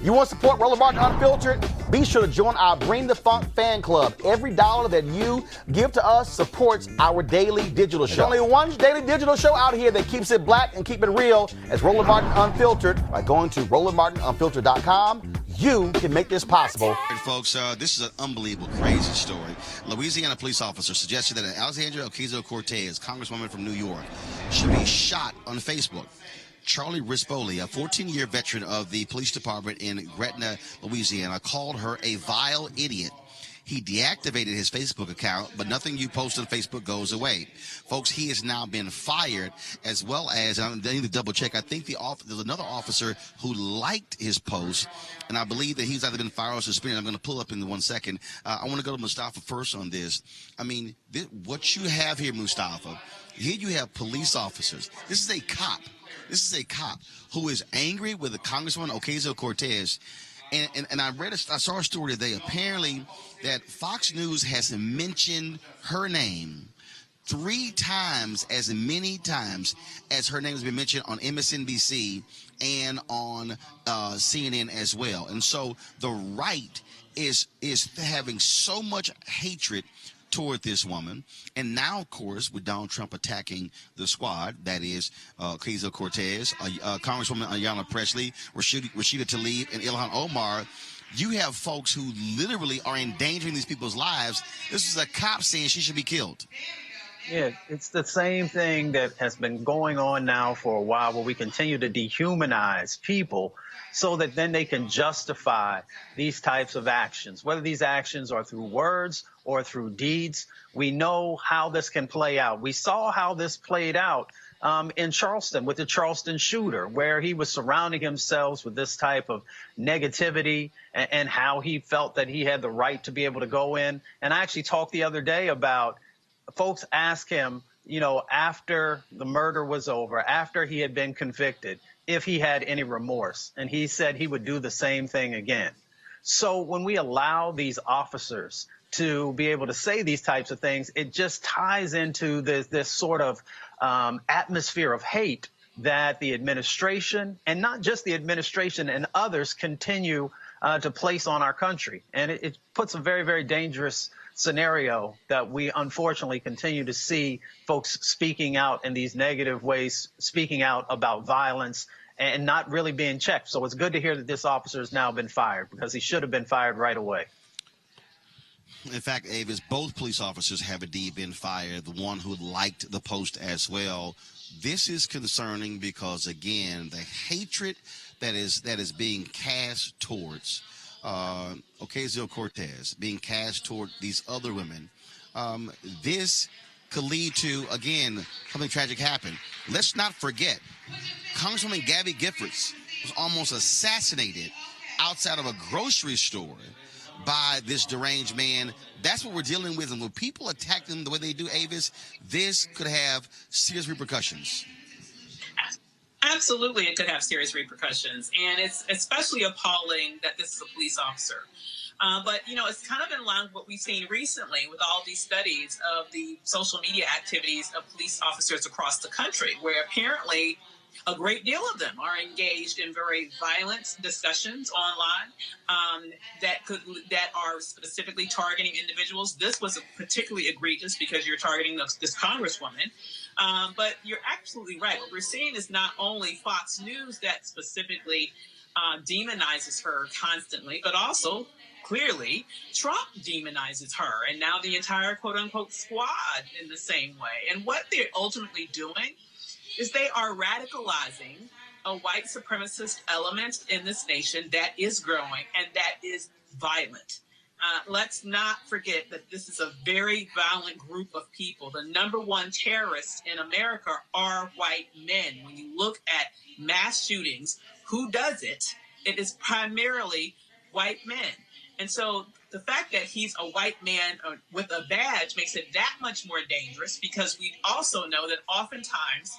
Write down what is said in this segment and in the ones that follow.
You want to support Roland Martin Unfiltered? Be sure to join our Bring the Funk fan club. Every dollar that you give to us supports our daily digital show. There's only one daily digital show out here that keeps it black and keep it real as Roland Martin Unfiltered. By going to RolandMartinUnfiltered.com, you can make this possible. Right, folks, this is an unbelievable, crazy story. Louisiana police officer suggested that Alexandria Ocasio-Cortez, congresswoman from New York, should be shot on Facebook. Charlie Rispoli, a 14-year veteran of the police department in Gretna, Louisiana, called her a vile idiot. He deactivated his Facebook account, but nothing you post on Facebook goes away. Folks, he has now been fired, as well as, I need to double check, I think there's another officer who liked his post, and I believe that he's either been fired or suspended. I'm going to pull up in 1 second. I want to go to Mustafa first on this. I mean, what you have here, Mustafa, here you have police officers. This is a cop. This is a cop who is angry with the Congresswoman Ocasio-Cortez. And I saw a story today, apparently, that Fox News has mentioned her name 3 times, as many times as her name has been mentioned on MSNBC and on CNN as well. And so the right is having so much hatred toward this woman. And now, of course, with Donald Trump attacking the squad, that is Ocasio-Cortez, Congresswoman Ayanna Pressley, Rashida Tlaib, and Ilhan Omar, you have folks who literally are endangering these people's lives. This is a cop saying she should be killed. Yeah, it's the same thing that has been going on now for a while, where we continue to dehumanize people so that then they can justify these types of actions, whether these actions are through words or through deeds. We know how this can play out. We saw how this played out in Charleston with the Charleston shooter, where he was surrounding himself with this type of negativity and how he felt that he had the right to be able to go in. And I actually talked the other day about folks ask him, you know, after the murder was over, after he had been convicted, if he had any remorse. And he said he would do the same thing again. So when we allow these officers to be able to say these types of things, it just ties into this sort of atmosphere of hate that the administration, and not just the administration, and others continue to place on our country. And it puts a very, very dangerous scenario that we unfortunately continue to see folks speaking out in these negative ways, speaking out about violence and not really being checked. So it's good to hear that this officer has now been fired, because he should have been fired right away. In fact, Avis, both police officers have indeed been fired, the one who liked the post as well. This is concerning because, again, the hatred that is being cast towards Ocasio-Cortez, being cast toward these other women, this could lead to, again, something tragic happen. Let's not forget, Congresswoman Gabby Giffords was almost assassinated outside of a grocery store by this deranged man. That's what we're dealing with. And when people attack them the way they do, Avis, this could have serious repercussions. Absolutely, it could have serious repercussions. And it's especially appalling that this is a police officer. But, you know, it's kind of in line with what we've seen recently with all these studies of the social media activities of police officers across the country, where apparently a great deal of them are engaged in very violent discussions online that are specifically targeting individuals. This was particularly egregious because you're targeting this congresswoman. But you're absolutely right. What we're seeing is not only Fox News that specifically demonizes her constantly, but also clearly Trump demonizes her, and now the entire quote-unquote squad in the same way. And what they're ultimately doing is they are radicalizing a white supremacist element in this nation that is growing and that is violent. Let's not forget that this is a very violent group of people. The number one terrorists in America are white men. When you look at mass shootings, who does it? It is primarily white men. And so the fact that he's a white man with a badge makes it that much more dangerous, because we also know that oftentimes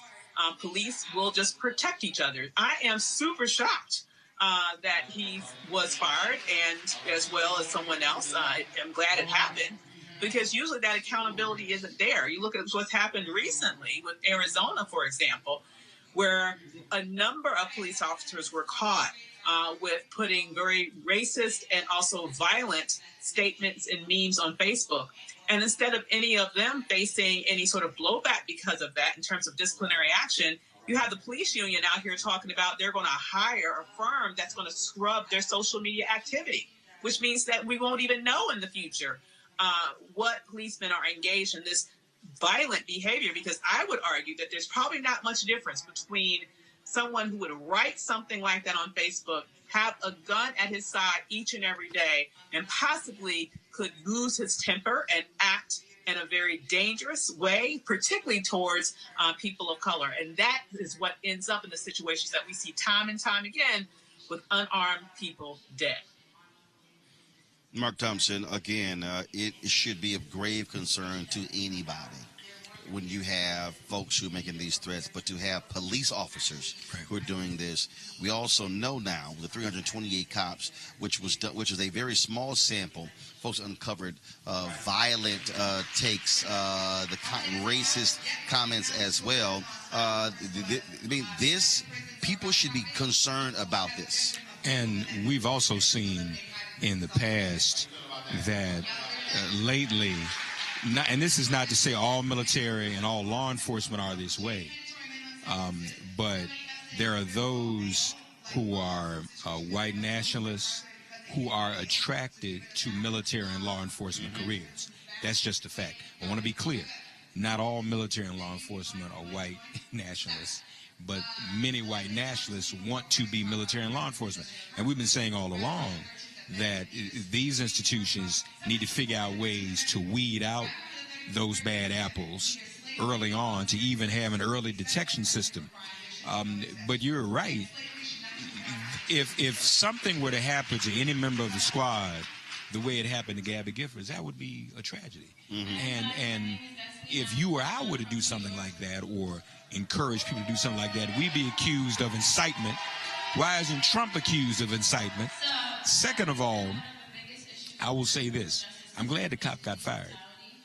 police will just protect each other. I am super shocked that he was fired, and as well as someone else. I am glad it happened, because usually that accountability isn't there. You look at what's happened recently with Arizona, for example, where a number of police officers were caught with putting very racist and also violent statements and memes on Facebook. And instead of any of them facing any sort of blowback because of that in terms of disciplinary action, you have the police union out here talking about they're going to hire a firm that's going to scrub their social media activity, which means that we won't even know in the future what policemen are engaged in this violent behavior, because I would argue that there's probably not much difference between someone who would write something like that on Facebook, have a gun at his side each and every day, and possibly could lose his temper and act in a very dangerous way, particularly towards people of color. And that is what ends up in the situations that we see time and time again with unarmed people dead. Mark Thompson, again, it should be of grave concern to anybody when you have folks who are making these threats, but to have police officers who are doing this. We also know now the 328 cops, which is a very small sample, folks uncovered violent takes, the racist comments as well. I mean, people should be concerned about this. And we've also seen in the past that lately, and this is not to say all military and all law enforcement are this way, but there are those who are white nationalists who are attracted to military and law enforcement careers. That's just a fact. I want to be clear. Not all military and law enforcement are white nationalists, but many white nationalists want to be military and law enforcement. And we've been saying all along that these institutions need to figure out ways to weed out those bad apples early on, to even have an early detection system. But you're right. If something were to happen to any member of the squad the way it happened to Gabby Giffords, that would be a tragedy. Mm-hmm. And if you or I were to do something like that, or encourage people to do something like that, we'd be accused of incitement. Why isn't Trump accused of incitement? Second of all, I will say this. I'm glad the cop got fired.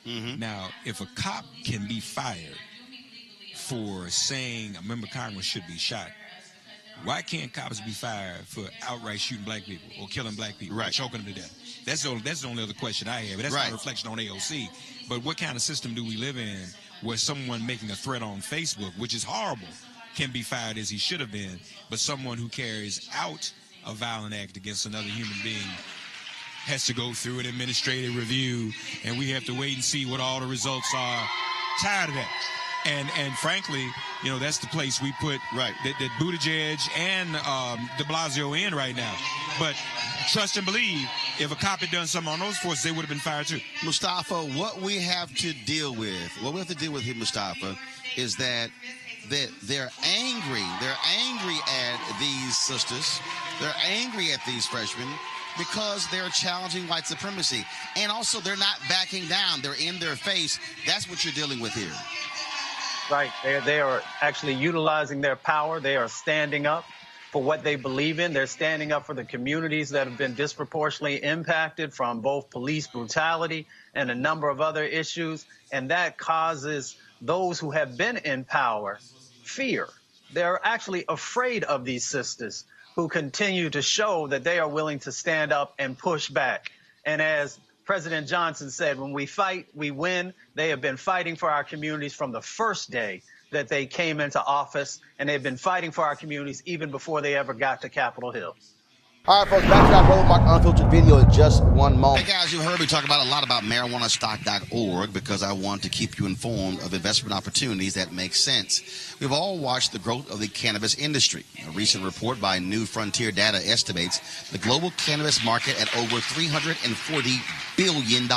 Mm-hmm. Now, if a cop can be fired for saying a member of Congress should be shot, why can't cops be fired for outright shooting black people or killing black people, or choking them to death? That's the only other question I have. That's not a reflection on AOC. But what kind of system do we live in where someone making a threat on Facebook, which is horrible, can be fired as he should have been, but someone who carries out a violent act against another human being has to go through an administrative review, and we have to wait and see what all the results are? Tired of that. And frankly, you know, that's the place we put that Buttigieg and de Blasio in right now. But trust and believe, if a cop had done something on those forces, they would have been fired too. Mustafa, what we have to deal with here, Mustafa, is that they're angry. They're angry at these sisters. They're angry at these freshmen because they're challenging white supremacy. And also, they're not backing down. They're in their face. That's what you're dealing with here. Right. They are actually utilizing their power. They are standing up for what they believe in. They're standing up for the communities that have been disproportionately impacted from both police brutality and a number of other issues. And that causes those who have been in power fear. They're actually afraid of these sisters who continue to show that they are willing to stand up and push back. And as President Johnson said, when we fight, we win. They have been fighting for our communities from the first day that they came into office, and they've been fighting for our communities even before they ever got to Capitol Hill. All right, folks, back to that Roland Mark Unfiltered video in just one moment. Hey, guys, you heard me talk a lot about marijuanastock.org because I want to keep you informed of investment opportunities that make sense. We've all watched the growth of the cannabis industry. A recent report by New Frontier Data estimates the global cannabis market at over $340 billion.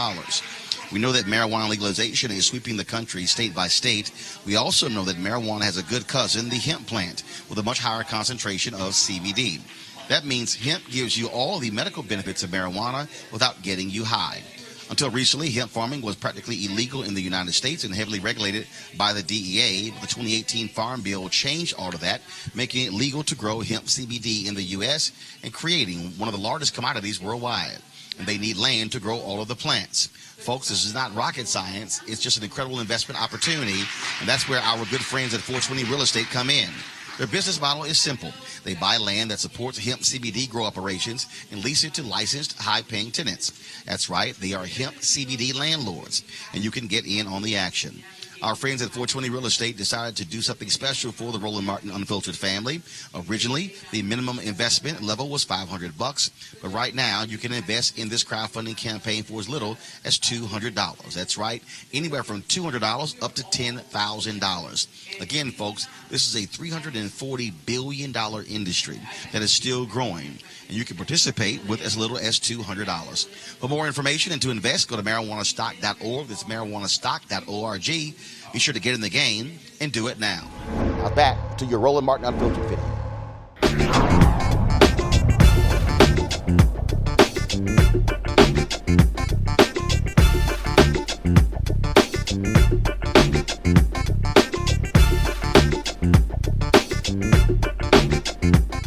We know that marijuana legalization is sweeping the country state by state. We also know that marijuana has a good cousin, the hemp plant, with a much higher concentration of CBD. That means hemp gives you all the medical benefits of marijuana without getting you high. Until recently, hemp farming was practically illegal in the United States and heavily regulated by the DEA. The 2018 Farm Bill changed all of that, making it legal to grow hemp CBD in the U.S. and creating one of the largest commodities worldwide. And they need land to grow all of the plants. Folks, this is not rocket science. It's just an incredible investment opportunity, and that's where our good friends at 420 Real Estate come in. Their business model is simple. They buy land that supports hemp CBD grow operations and lease it to licensed, high-paying tenants. That's right, they are hemp CBD landlords, and you can get in on the action. Our friends at 420 Real Estate decided to do something special for the Roland Martin Unfiltered family. Originally, the minimum investment level was $500, but right now you can invest in this crowdfunding campaign for as little as $200. That's right, anywhere from $200 up to $10,000. Again, folks, this is a $340 billion industry that is still growing, and you can participate with as little as $200. For more information and to invest, go to marijuanastock.org. That's marijuanastock.org. Be sure to get in the game and do it now. Now back to your Roland Martin Unfiltered video.